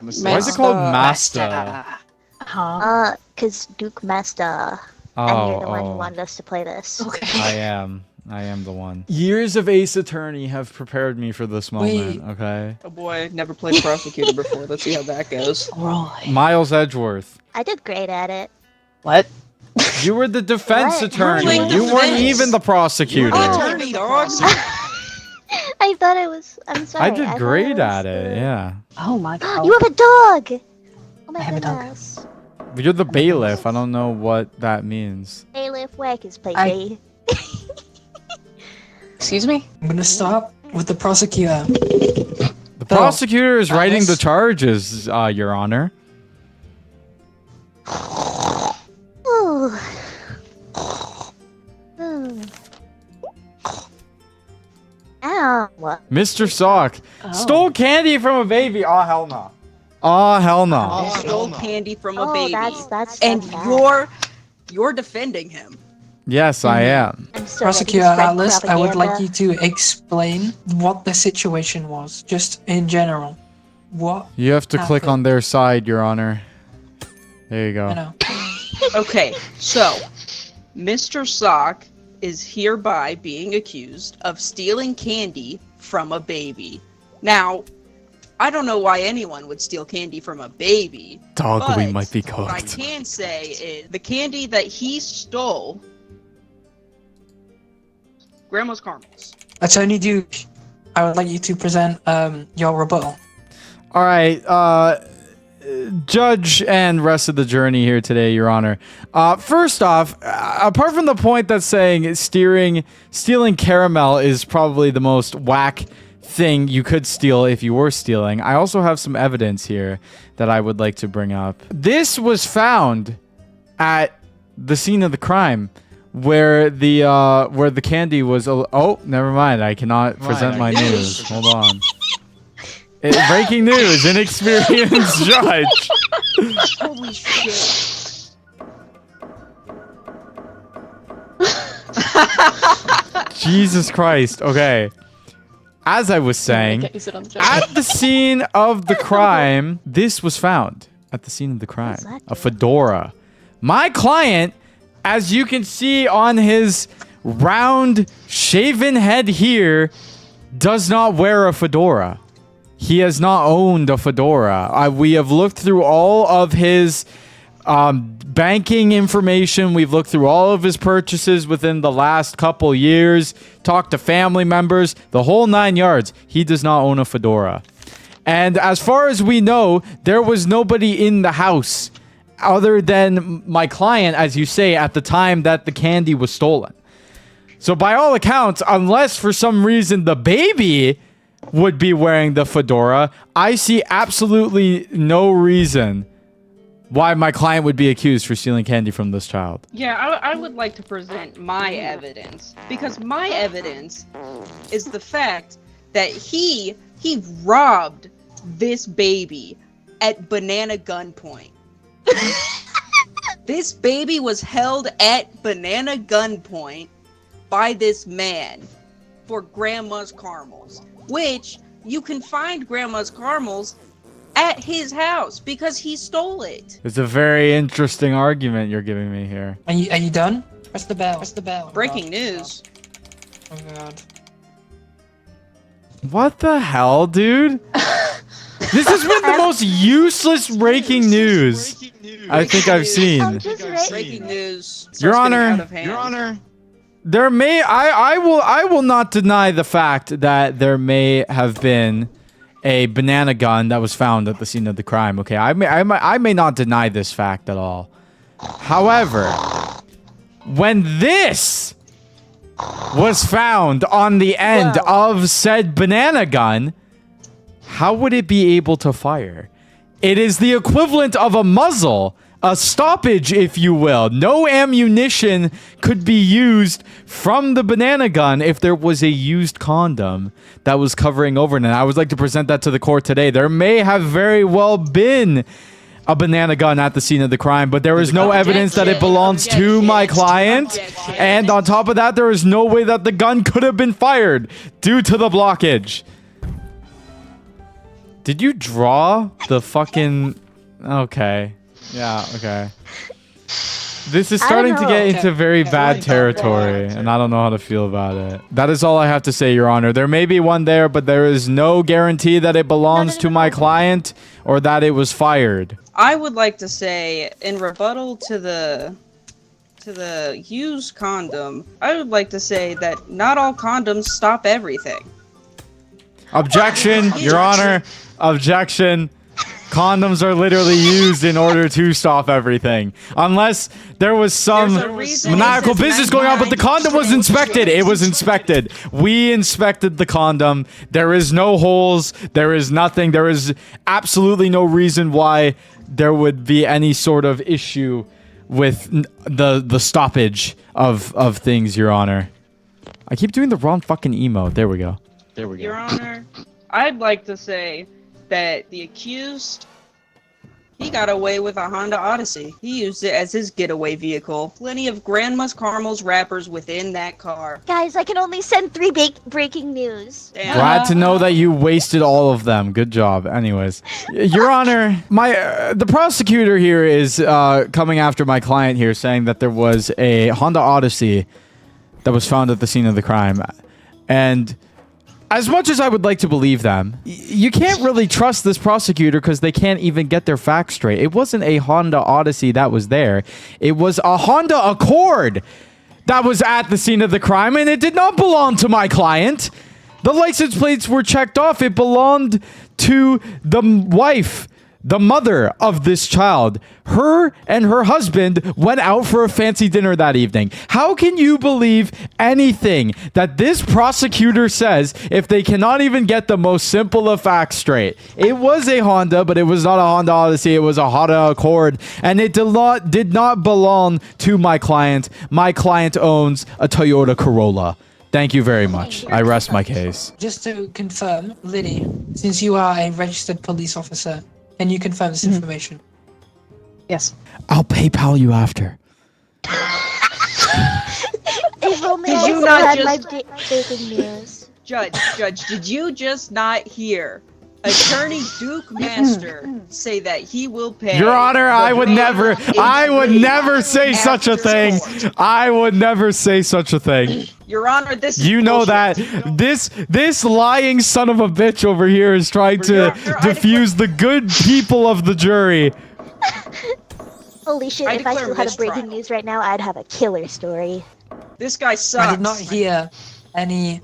Why is it called Master? Huh? Cause Duke Master, Oh, and you're the one who oh. wanted us to play this. Okay. I am the one. Years of Ace Attorney have prepared me for this moment, okay? Oh boy, never played prosecutor before. Let's see how that goes. Right. Miles Edgeworth. I did great at it. What? You were the defense What? attorney. You're the You weren't defense. even the prosecutor. You're the Oh. attorney, dog. I thought it was. I'm sorry. I did thought great was at it, the- yeah. Oh my god. You have a dog. Oh my I have a dog. goodness. You're the bailiff. I don't know what that means. Bailiff Wackers, I- baby. Excuse me? I'm gonna start with the prosecutor. The prosecutor is writing the charges, Your Honor. Ooh. Hmm. Ow. What? Mr. Sock stole candy from a baby. Oh, hell no. Oh, hell no. You stole candy from a Oh, baby, that's and bad. you're defending him. Yes, I am. I'm so Prosecutor ready to spread Atlas, I would like propaganda. you to explain what the situation was, just in general. What? You have to click on their side, Your Honor. There you You go. know. Okay, so Mr. Sock is hereby being accused of stealing candy from a baby. Now, I don't know why anyone would steal candy from a baby. Dog, we but might be What I cooked. can say is the candy that he stole, Grandma's caramels. Attorney Duke, I would like you to present your rebuttal. All right, Judge and rest of the journey here today, Your Honor. First off, apart from the point that saying stealing caramel is probably the most whack thing you could steal if you were stealing, I also have some evidence here that I would like to bring up. This was found at the scene of the crime, where the candy was. Oh, never mind. I cannot present my news. Hold on. Breaking news, inexperienced judge. Holy shit. Jesus Christ. Okay. As I was saying, Get you sit on the chair. at the scene of the crime, this was found. At the scene of the crime, does that a do? fedora. My client, as you can see on his round shaven head here, does not wear a fedora. He has not owned a fedora. We have looked through all of his banking information. We've looked through all of his purchases within the last couple years, talked to family members, the whole 9 yards. He does not own a fedora. And as far as we know, there was nobody in the house other than my client, as you say, at the time that the candy was stolen. So by all accounts, unless for some reason the baby would be wearing the fedora, I see absolutely no reason why my client would be accused for stealing candy from this child. Yeah, I would like to present my evidence, because my evidence is the fact that he robbed this baby at banana gunpoint. This baby was held at banana gunpoint by this man for Grandma's caramels, which you can find Grandma's caramels at his house because he stole it. It's a very interesting argument you're giving me here. Are you done? Press the bell. Press the bell. Breaking God. news. Oh god. What the hell, dude? This has been the most useless breaking news I think I've I'm seen. just ready. Breaking news. Your Starts getting Honor. out of hand. Your Honor. There may I will not deny the fact that there may have been a banana gun that was found at the scene of the crime. Okay, I may not deny this fact at all. However, when this was found on the end of said banana gun, how would it be able to fire? It is the equivalent of a muzzle, a stoppage, if you will. No ammunition could be used from the banana gun if there was a used condom that was covering over it. And I would like to present that to the court today. There may have very well been a banana gun at the scene of the crime, but there is no evidence that it belongs to my client. And on top of that, there is no way that the gun could have been fired due to the blockage. Did you draw the fucking... Okay. Yeah, okay. This is starting to get into very bad territory, and I don't know how to feel about it. That is all I have to say, Your Honor. There may be one there, but there is no guarantee that it belongs to my client or that it was fired. I would like to say, in rebuttal to the used condom, I would like to say that not all condoms stop everything. Objection, Your Honor. Objection. Condoms are literally used in order to stop everything. Unless there was some maniacal business going on, but the condom was inspected. It was inspected. We inspected the condom. There is no holes. There is nothing. There is absolutely no reason why there would be any sort of issue with the stoppage of things, Your Honor. I keep doing the wrong fucking emote. There we go. There we go. Your Honor, I'd like to say that the accused, he got away with a Honda Odyssey. He used it as his getaway vehicle. Plenty of Grandma's Caramels wrappers within that car. Guys, I can only send 3 breaking news. Damn. Glad to know that you wasted all of them. Good job. Anyways, Your Honor, the prosecutor here is coming after my client here, saying that there was a Honda Odyssey that was found at the scene of the crime. And as much as I would like to believe them, you can't really trust this prosecutor because they can't even get their facts straight. It wasn't a Honda Odyssey that was there. It was a Honda Accord that was at the scene of the crime, and it did not belong to my client. The license plates were checked off. It belonged to the wife, the mother of this child. Her and her husband went out for a fancy dinner that evening. How can you believe anything that this prosecutor says if they cannot even get the most simple of facts straight? It was a Honda, but it was not a Honda Odyssey. It was a Honda Accord, and it did not belong to my client. My client owns a Toyota Corolla. Thank you very much. I rest my case. Just to confirm, Liddy, since you are a registered police officer, can you confirm this information? Yes. I'll PayPal you after. If only Did I you still not had my just- breaking news. Judge, did you just not hear Attorney Duke Master say that he will pay? Your Honor, I would never say after such a thing. court? I would never say such a thing. Your Honor, this is You know bullshit. that this lying son of a bitch over here is trying to Your Honor, diffuse the good people of the jury. Holy shit, I if I declare still had a breaking mistrial. news right now, I'd have a killer story. This guy sucks. I did not hear any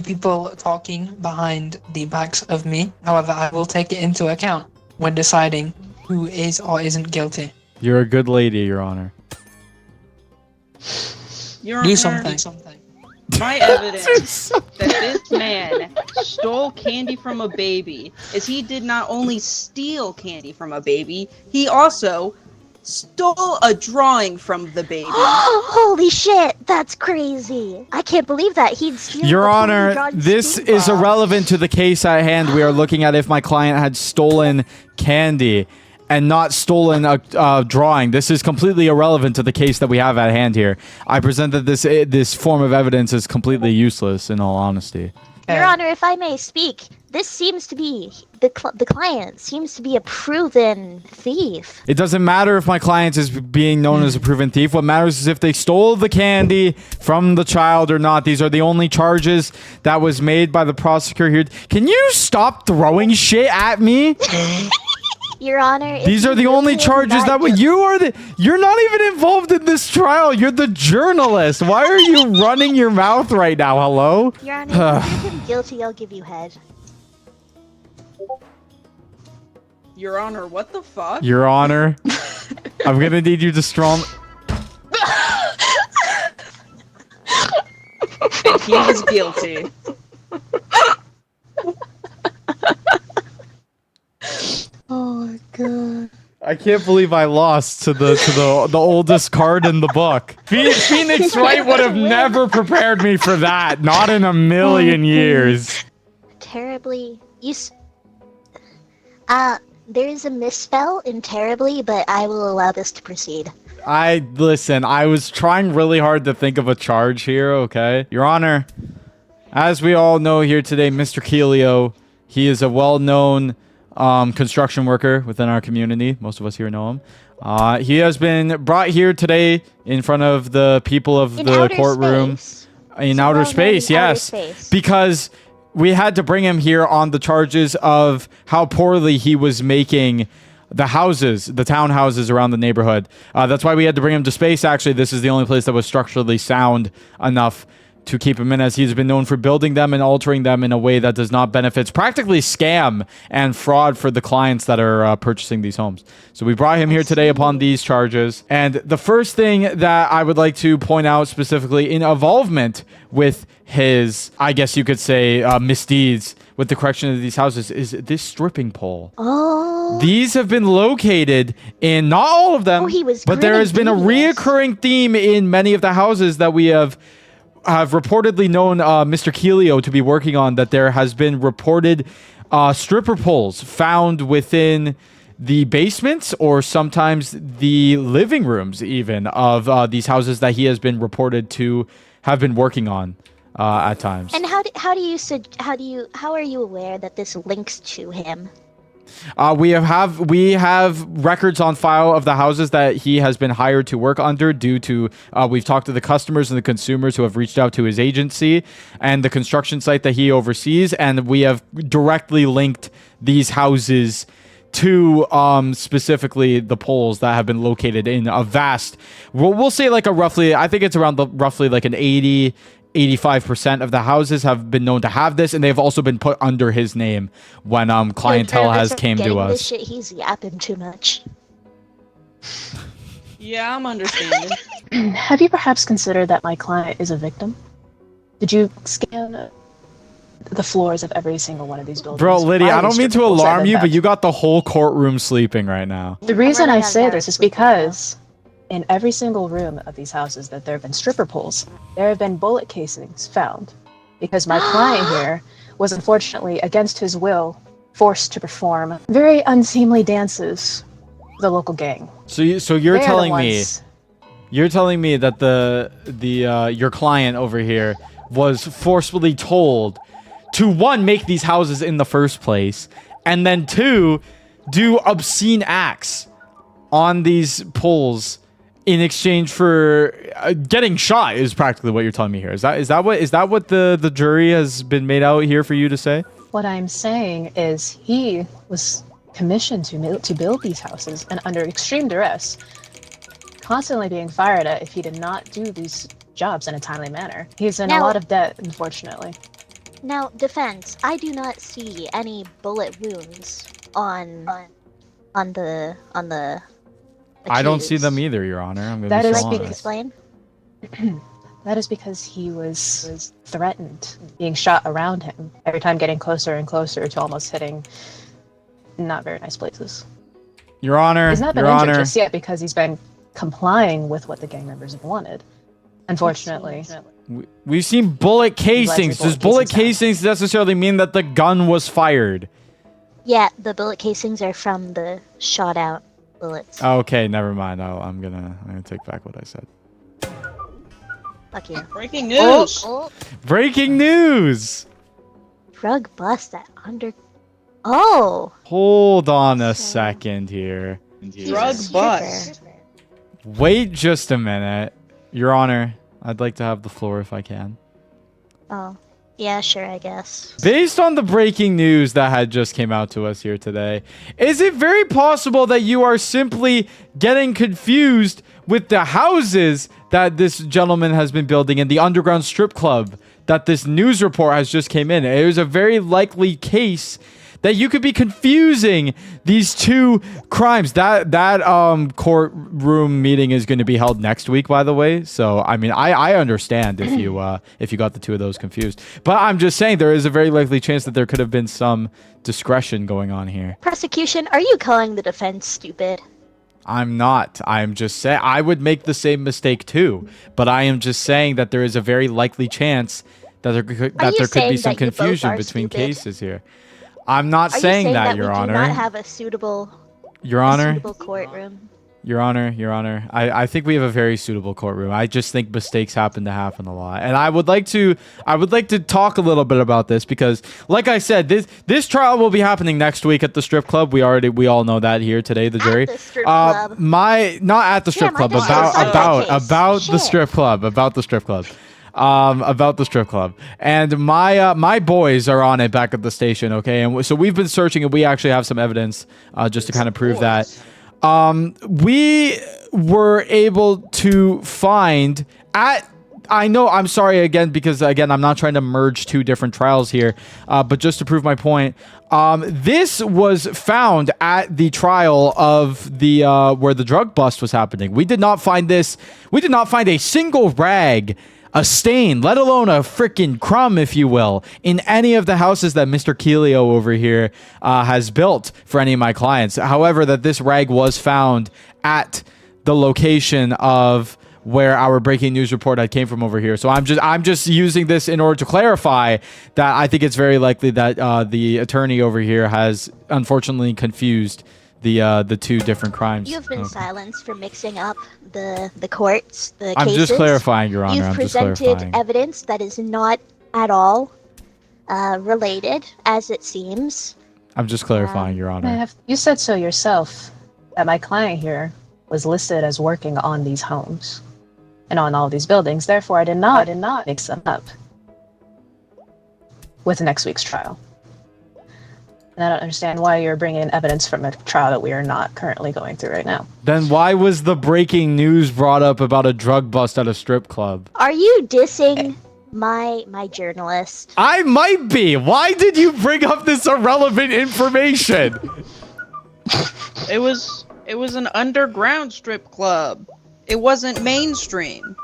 people talking behind the backs of me. However, I will take it into account when deciding who is or isn't guilty. You're a good lady, Your Honor. Your Do Honor, something. my evidence that this man stole candy from a baby is he did not only steal candy from a baby, he also stole a drawing from the baby. Holy shit, that's crazy. I can't believe that. He'd steal Your a Honor, drawn this Steve is Bob. irrelevant to the case at hand. We are looking at if my client had stolen candy and not stolen a drawing. This is completely irrelevant to the case that we have at hand here. I present that this form of evidence is completely useless, in all honesty. Your Honor, if I may speak, this seems to be, the client seems to be a proven thief. It doesn't matter if my client is being known as a proven thief. What matters is if they stole the candy from the child or not. These are the only charges that was made by the prosecutor here. Can you stop throwing shit at me? Your Honor, if These you are the only really charges that you're not even involved in this trial. You're the journalist. Why are you running your mouth right now? Hello? Your Honor, if you prove him guilty, I'll give you head. Your Honor, what the fuck? Your Honor, I'm gonna need you to strong. And he was guilty. Oh my god. I can't believe I lost to the oldest card in the book. Phoenix Wright would have never prepared me for that. Not in a million years. Terribly, there is a misspell in terribly, but I will allow this to proceed. Listen, I was trying really hard to think of a charge here, okay? Your Honor, as we all know here today, Mr. Keelio He is a well-known construction worker within our community. Most of us here know him. He has been brought here today in front of the people of the courtroom. In outer space, yes. Because we had to bring him here on the charges of how poorly he was making the houses, the townhouses around the neighborhood. That's why we had to bring him to space. Actually, this is the only place that was structurally sound enough to keep him in, as he's been known for building them and altering them in a way that does not benefit. It's practically scam and fraud for the clients that are purchasing these homes. So we brought him here today upon these charges. And the first thing that I would like to point out specifically in involvement with his, I guess you could say, misdeeds with the correction of these houses is this stripping pole. Oh. These have been located in, not all of them, but there has been a reoccurring theme in many of the houses that we have reportedly known Mr. Keelio to be working on, that there has been reported stripper poles found within the basements or sometimes the living rooms even of these houses that he has been reported to have been working on at times. And how are you aware that this links to him? We have records on file of the houses that he has been hired to work under due to we've talked to the customers and the consumers who have reached out to his agency and the construction site that he oversees, and we have directly linked these houses to specifically the poles that have been located in a vast, we'll say like a roughly, I think it's around the roughly like an 85% of the houses have been known to have this, and they've also been put under his name when clientele has came to us. This shit, he's yapping too much. Yeah, I'm understanding. Have you perhaps considered that my client is a victim? Did you scan the floors of every single one of these buildings? Bro, Lydia, I don't mean to alarm you, but you got the whole courtroom sleeping right now. The reason I say this is because in every single room of these houses that there have been stripper poles, there have been bullet casings found. Because my client here was unfortunately, against his will, forced to perform very unseemly dances with a local gang. So you're telling me that your client over here was forcefully told to, one, make these houses in the first place, and then two, do obscene acts on these poles in exchange for getting shot, is practically what you're telling me here. Is that what the jury has been made out here for you to say? What I'm saying is he was commissioned to build these houses, and under extreme duress, constantly being fired at if he did not do these jobs in a timely manner. He's in a lot of debt, unfortunately. Now, defense, I do not see any bullet wounds on the accused. I don't see them either, Your Honor. I'm going to be so honest. Explain. That is because he was threatened, being shot around him, every time getting closer and closer to almost hitting not very nice places. Your Honor, he's not been injured just yet because he's been complying with what the gang members have wanted. Unfortunately. We've seen bullet casings. Does bullet casings necessarily mean that the gun was fired? Yeah, the bullet casings are from the shot out bullets. Okay, never mind. I'm gonna take back what I said. Fuck you. Breaking news! Breaking news! Drug bust at under... Oh! Hold on a second here. Drug bust. Wait just a minute. Your Honor, I'd like to have the floor if I can. Oh. Yeah, sure, I guess. Based on the breaking news that had just came out to us here today, is it very possible that you are simply getting confused with the houses that this gentleman has been building in the underground strip club that this news report has just came in? It was a very likely case that you could be confusing these two crimes. That courtroom meeting is going to be held next week, by the way. So I mean, I understand if you got the two of those confused, but I'm just saying there is a very likely chance that there could have been some discretion going on here. Prosecution, are you calling the defense stupid? I'm not. I'm just saying I would make the same mistake too, but I am just saying that there is a very likely chance that there could be some confusion between cases here. I'm not saying that, Your Honor. Do not have a suitable, Your Honor, suitable courtroom. Your Honor, I think we have a very suitable courtroom. I just think mistakes happen a lot. And I would like to talk a little bit about this because like I said, this trial will be happening next week at the strip club. We all know that here today, the jury. At the strip club. Not at the strip club, I didn't know about that the case. strip club, about the strip club. About the strip club, and my boys are on it back at the station. Okay, and so we've been searching, and we actually have some evidence just to kind of prove that. We were able to find I'm sorry again, because again, I'm not trying to merge two different trials here, but just to prove my point, this was found at the trial of the, where the drug bust was happening. We did not find this. We did not find a single rag, a stain, let alone a freaking crumb, if you will, in any of the houses that Mr. Keelio over here has built for any of my clients. However, that this rag was found at the location of where our breaking news report came from over here. So I'm just using this in order to clarify that I think it's very likely that the attorney over here has unfortunately confused the two different crimes. You have been silenced for mixing up the courts, the I'm cases. just clarifying, Your Honor. You've I'm just presented clarifying. evidence that is not at all related, as it seems. I'm just clarifying, Your Honor. You said so yourself that my client here was listed as working on these homes and on all these buildings. Therefore, I did not mix them up with next week's trial. And I don't understand why you're bringing in evidence from a trial that we are not currently going through right now. Then why was the breaking news brought up about a drug bust at a strip club? Are you dissing my journalist? I might be. Why did you bring up this irrelevant information? It was an underground strip club. It wasn't mainstream.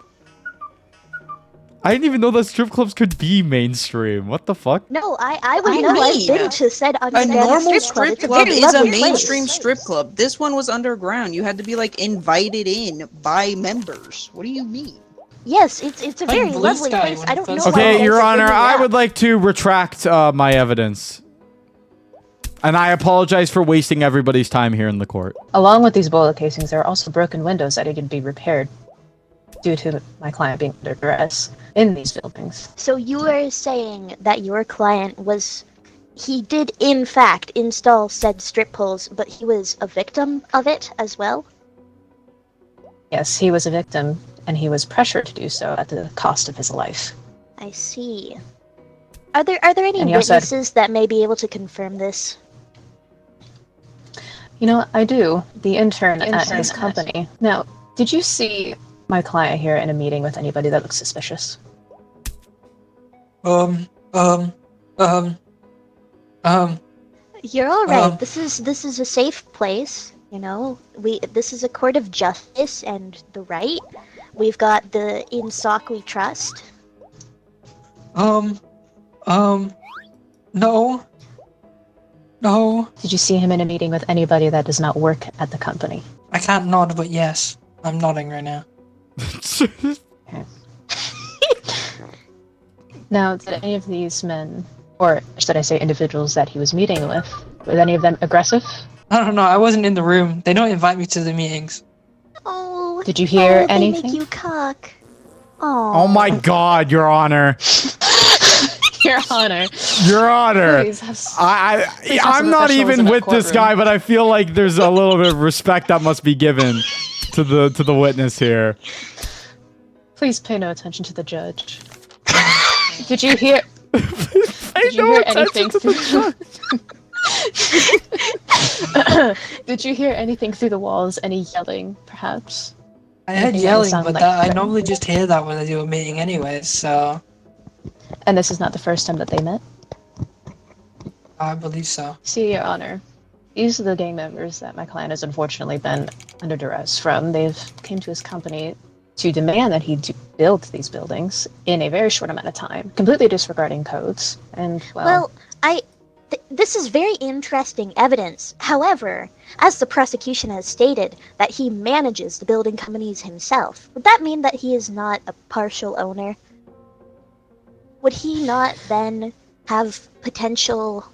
I didn't even know that strip clubs could be mainstream. What the fuck? No, I would I know. I've mean, been to said A underground normal strip club. strip It's club very is a lovely mainstream place. strip club. This one was underground. You had to be like invited in by members. What do you mean? Yes, it's a Like very Blue lovely Sky place. when I it don't know first why you Okay, guys Your are Honor, bringing it I up. would like to retract my evidence. And I apologize for wasting everybody's time here in the court. Along with these bullet casings, there are also broken windows that needed to be repaired due to my client being under duress in these buildings. So you are saying that your client he did in fact install said strip poles, but he was a victim of it as well? Yes, he was a victim, and he was pressured to do so at the cost of his life. I see. Are there any And he also had- witnesses that may be able to confirm this? You know, I do. The intern at his company. Now, did you see my client here in a meeting with anybody that looks suspicious? You're all right. This is a safe place. You know, this is a court of justice and the right. We've got the in SOC we trust. No. Did you see him in a meeting with anybody that does not work at the company? I can't nod, but yes. I'm nodding right now. Now, did any of these men, or should I say individuals that he was meeting with, were any of them aggressive? I don't know. I wasn't in the room. They don't invite me to the meetings. Oh. Did you hear they anything? make you cock. Oh. Oh my God, Your Honor. Your Honor. Your Honor. Please have s- I'm not professionals even in a with this courtroom. guy, but I feel like there's a little bit of respect that must be given to the witness here. Please pay no attention to the judge. Did you hear? Pay Did you no hear attention anything to the judge. Did you hear anything through the walls? Any yelling, perhaps? I heard Anything that yelling, sounded but like I threat? normally just hear that when I do a meeting anyways, so And this is not the first time that they met? I believe so. See, Your Honor, these are the gang members that my client has unfortunately been under duress from. They've came to his company to demand that he build these buildings in a very short amount of time, completely disregarding codes. And, Well, this is very interesting evidence. However, as the prosecution has stated, that he manages the building companies himself. Would that mean that he is not a partial owner? Would he not then have potential,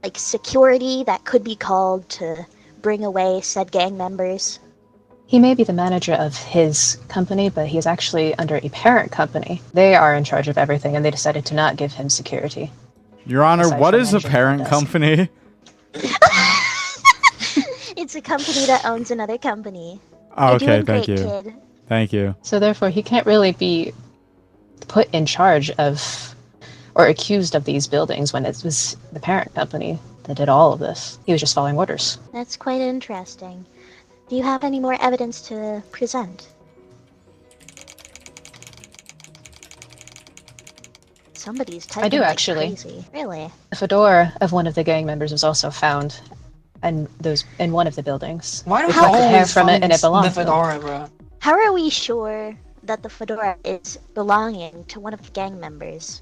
like, security that could be called to bring away said gang members? He may be the manager of his company, but he is actually under a parent company. They are in charge of everything, and they decided to not give him security. Your Honor, Aside what from is a managing the front parent desk. company? It's a company that owns another company. Oh, You're okay, doing thank great, you. kid. Thank you. So therefore, he can't really be put in charge of or accused of these buildings when it was the parent company that did all of this. He was just following orders. That's quite interesting. Do you have any more evidence to present? Somebody's typing do, like actually. crazy. Really? The fedora of one of the gang members was also found in one of the buildings. Why do We we collected hair always from it, find and it the belonged to him. fedora, bro? How are we sure that the fedora is belonging to one of the gang members?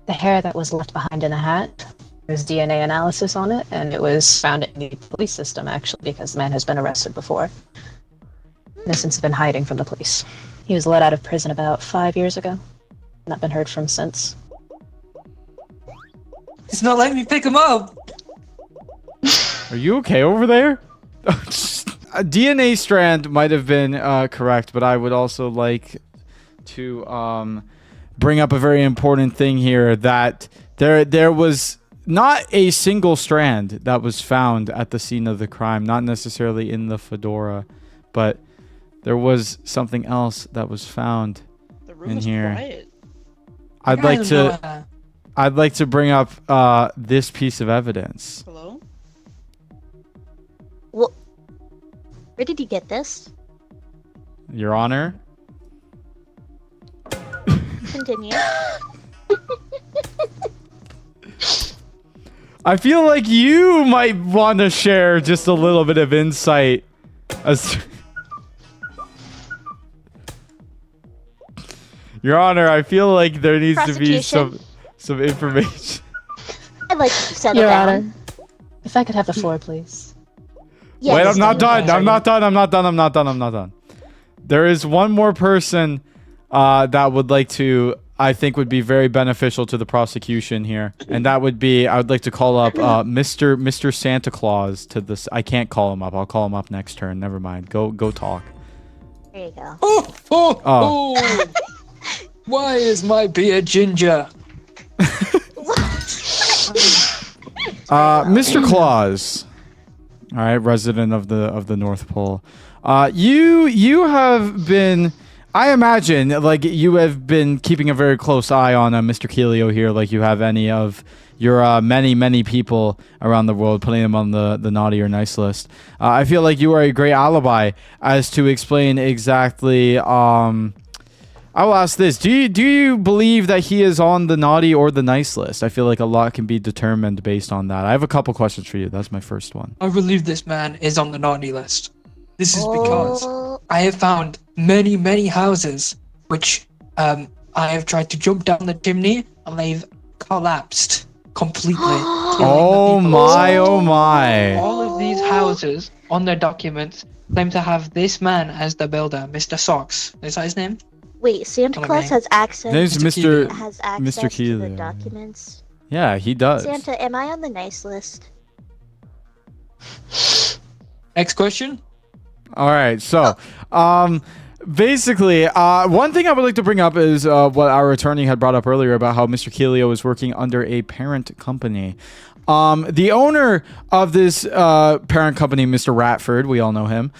The hair that was left behind in the hat, there's DNA analysis on it, and it was found in the police system, actually, because the man has been arrested before. And has since been hiding from the police. He was let out of prison about 5 years ago. Not been heard from since. It's not letting me pick him up. Are you okay over there? A DNA strand might have been correct, but I would also like to bring up a very important thing here, that there was not a single strand that was found at the scene of the crime, not necessarily in the fedora, but there was something else that was found The room in is here. quiet. I'd like to bring up this piece of evidence. Hello? Well, where did you get this? Your Honor. Continue. I feel like you might want to share just a little bit of insight as Your Honor, I feel like there needs to be some information. I'd like to settle Your down. Honor, if I could have the floor, please. Yes. Wait, I'm not done. Okay. I'm not done. There is one more person that would like to, I think would be very beneficial to the prosecution here. And that would be, I would like to call up Mr. Santa Claus to this. I can't call him up. I'll call him up next turn. Never mind. Go talk. There you go. Oh. Why is my beard ginger? Mr. Claus. All right, resident of the North Pole. You have been, I imagine, like you have been keeping a very close eye on Mr. Keelio here, like you have any of your many people around the world, putting them on the naughty or nice list. I feel like you are a great alibi as to explain exactly. I will ask this: Do you believe that he is on the naughty or the nice list? I feel like a lot can be determined based on that. I have a couple questions for you. That's my first one. I believe this man is on the naughty list. This is because Oh, I have found many houses which I have tried to jump down the chimney and they've collapsed completely. Oh my! All of these houses on their documents claim to have this man as the builder, Mr. Socks. Is that his name? wait, Santa What I Claus mean. has access. Name's Mr. Has access to the Keelio. documents. Yeah, he does. Santa, am I on the nice list? Next question. All right, so basically, one thing I would like to bring up is what our attorney had brought up earlier about how Mr. Keelio is working under a parent company. The owner of this parent company, Mr. Ratford, we all know him.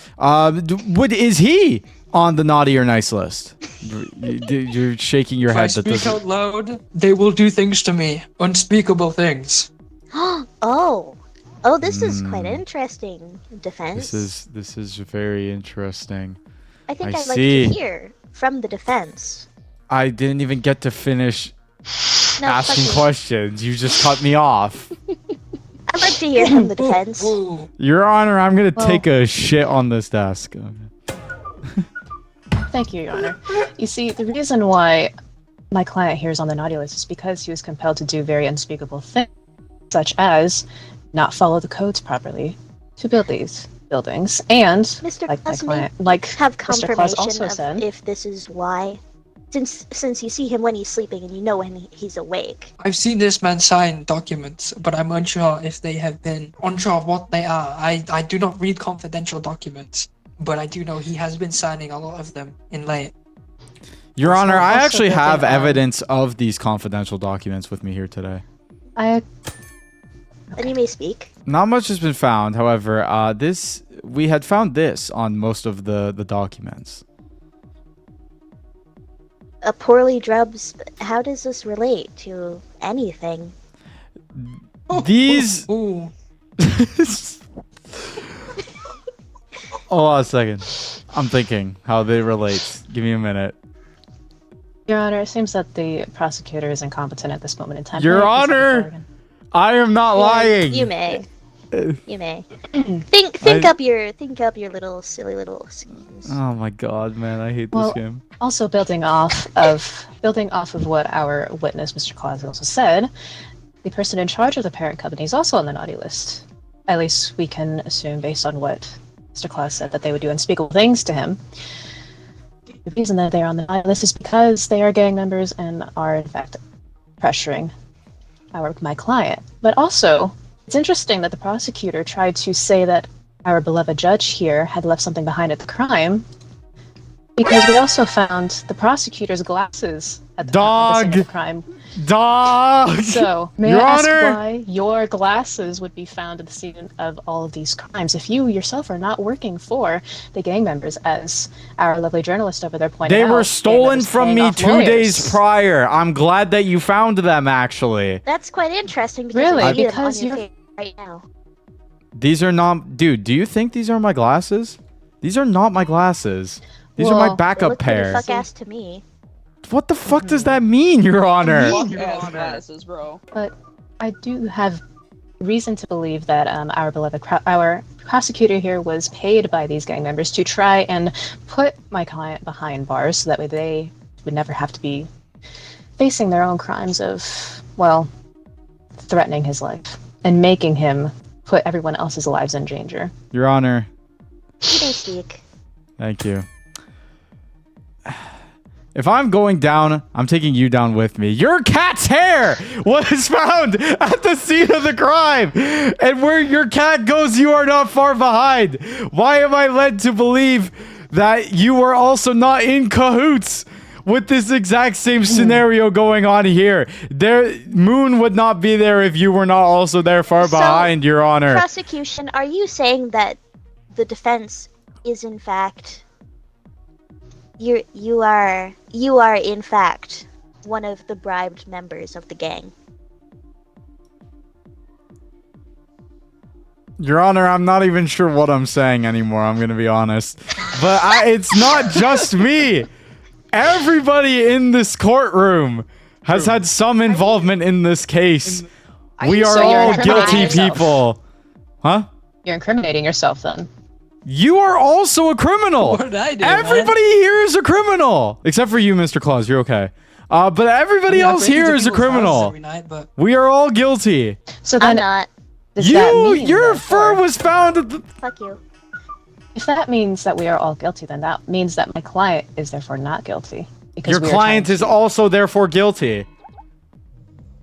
Is he on the naughty or nice list? You're shaking your If I head. That speak doesn't- out loud, they will do things to me. Unspeakable things. Oh, this is quite interesting. Defense. This is very interesting. I think I I'd like see. to hear from the defense. I didn't even get to finish No, asking fuck you. questions. You just cut me off. I'd like to hear from the defense. Ooh. Your Honor, I'm gonna Well- take a shit on this desk. Thank you, Your Honor. You see, the reason why my client here is on the naughty list is because he was compelled to do very unspeakable things, such as not follow the codes properly to build these buildings, and Mr. like my Claus may client, like have Mr. Claus confirmation also of said, if this is why. Since you see him when he's sleeping and you know when he's awake. I've seen this man sign documents, but I'm unsure if they have been unsure of what they are. I do not read confidential documents. but I do know he has been signing a lot of them in late. Your Honor, I also actually building have on- evidence of these confidential documents with me here today. I Then you may speak. Not much has been found, however, we had found this on most of the documents. A poorly drubbed. How does this relate to anything? These Ooh. Hold on a second. I'm thinking how they relate. Give me a minute. Your Honor, it seems that the prosecutor is incompetent at this moment in time. Your May I please have the Honor! bargain? I am not lying. You may. You may. Think I- up your little silly little schemes. Oh my god, man, I hate Well, this game. Also, building off of what our witness, Mr. Claus, also said, the person in charge of the parent company is also on the naughty list. At least we can assume, based on what Mr. Claus said, that they would do unspeakable things to him. The reason that they are on the naughty list is because they are gang members and are, in fact, pressuring my client. But also, it's interesting that the prosecutor tried to say that our beloved judge here had left something behind at the crime, because we also found the prosecutor's glasses at the scene of the crime. Dog! So, may Your I ask Honor! why your glasses would be found at the scene of all of these crimes if you yourself are not working for the gang members, as our lovely journalist over there pointed out? They were gang stolen members from paying me off 2 days lawyers. prior. I'm glad that you found them, actually. That's quite interesting because Really? I see them Because on your you're- face right now. These are not... Dude, do you think these are my glasses? These are not my glasses. These are my Well, They backup look pretty pair. fuck ass to me. What the fuck does that mean, Your Honor? Fuck ass glasses, bro. But I do have reason to believe that our beloved our prosecutor here was paid by these gang members to try and put my client behind bars, so that way they would never have to be facing their own crimes of, well, threatening his life and making him put everyone else's lives in danger. Your Honor, You may speak. thank you. If I'm going down, I'm taking you down with me. Your cat's hair was found at the scene of the crime. And where your cat goes, you are not far behind. Why am I led to believe that you were also not in cahoots with this exact same scenario going on here? Moon would not be there if you were not also there far So, behind, Your Honor. Prosecution, are you saying that the defense is in fact you are in fact one of the bribed members of the gang? Your Honor, I'm not even sure what I'm saying anymore, I'm going to be honest. But it's not just me. Everybody in this courtroom has had some involvement in this case. We are So you're all incriminating guilty yourself. people. Huh? You're incriminating yourself then. You are also a criminal. What did I do, man? Everybody here is a criminal. Except for you, Mr. Claus. You're okay. But everybody I else break into here is a people's houses criminal. every night, but We are all guilty. So I'm then, not. does that mean, Your therefore- fur was found at the... Fuck you. If that means that we are all guilty, then that means that my client is therefore not guilty. Because Your we are client trying is to- also therefore guilty.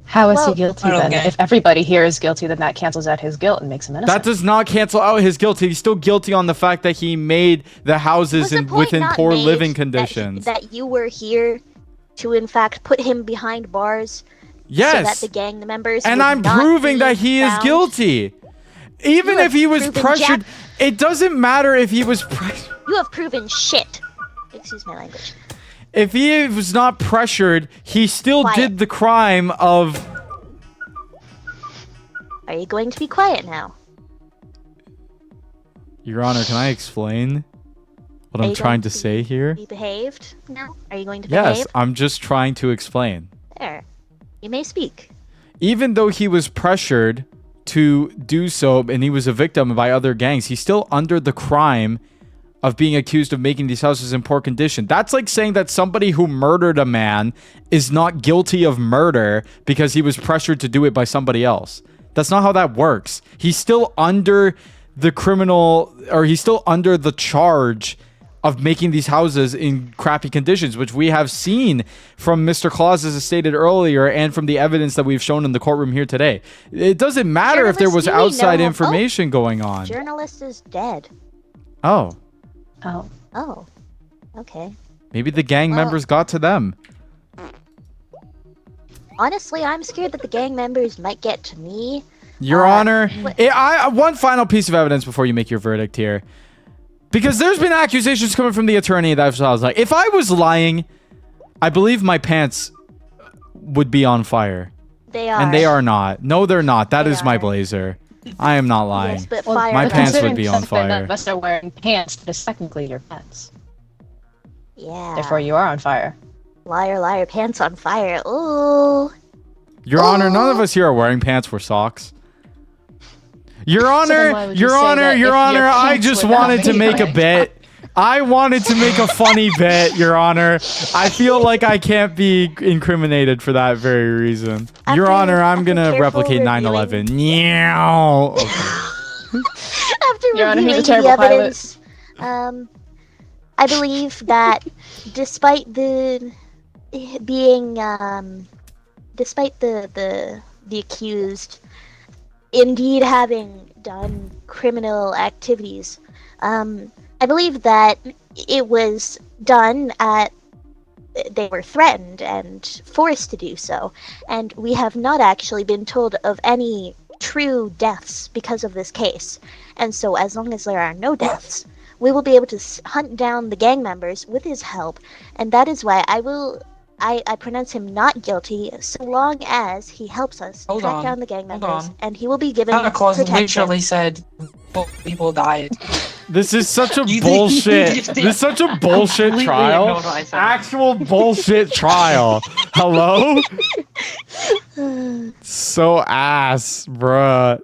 How is Well- he guilty I don't then? get it. If everybody here is guilty, then that cancels out his guilt and makes him innocent. That does not cancel out his guilt. He's still guilty on the fact that he made the houses Was the point within not poor made living that conditions. that you were here to in fact put him behind bars so that Yes. the gang members And would I'm not proving be that he is found? guilty. Even You if he have was proven pressured, Jack- it doesn't matter if he was pressured. You have proven shit. Excuse my language. If he was not pressured, he still Quiet. did the crime of... Are you going to be quiet now? Your Honor, can I explain what Are I'm you trying going to to say here? Be behaved now? Are you going to Yes, behave? I'm just trying to explain. There. You may speak. Even though he was pressured to do so and he was a victim by other gangs, he's still under the crime of being accused of making these houses in poor condition. That's like saying that somebody who murdered a man is not guilty of murder because he was pressured to do it by somebody else. That's not how that works. He's still under the criminal, or he's still under the charge of making these houses in crappy conditions, which we have seen from Mr. Claus, as stated earlier, and from the evidence that we've shown in the courtroom here today. It doesn't matter if there was Journalist, you may outside know- information going on. Journalist is dead. Oh. Oh. Oh. Okay. Maybe the gang Well- members got to them. Honestly, I'm scared that the gang members might get to me. Your Honor, what- one final piece of evidence before you make your verdict here. Because there's been accusations coming from the attorney that I was like, if I was lying, I believe my pants would be on fire. They are. And they are not. No, they're not. That They is my are. blazer. I am not lying. Yes, but Well, fire. My but pants would considering be the on fact that none fire. of us are wearing pants that is technically your pants. Yeah. Therefore, you are on fire. Liar, liar, pants on fire. Ooh. Your Honor, none of us here are wearing pants. We're socks. Your then Honor, why would you Your say Honor, that if Your your Honor, I pants just were not wanted to made make a by- bit. I wanted to make a funny bit, Your Honor. I feel like I can't be incriminated for that very reason. Your After- Honor, I'm after gonna careful replicate 9/11. Meow. Okay. After Your Honor, he's a reviewing the terrible pilot. evidence, I believe that despite the being, despite the accused indeed having done criminal activities, I believe that it was done at. They were threatened and forced to do so, and we have not actually been told of any true deaths because of this case. And so, as long as there are no deaths, we will be able to hunt down the gang members with his help, and that is why I pronounce him not guilty so long as he helps us Hold track on, down the gang hold members, on. and he will be given Santa Claus protection. literally said people died. This is such a You think- bullshit. This is such a bullshit Completely trial. ignored what I said. Actual bullshit trial. Hello? So ass, bruh.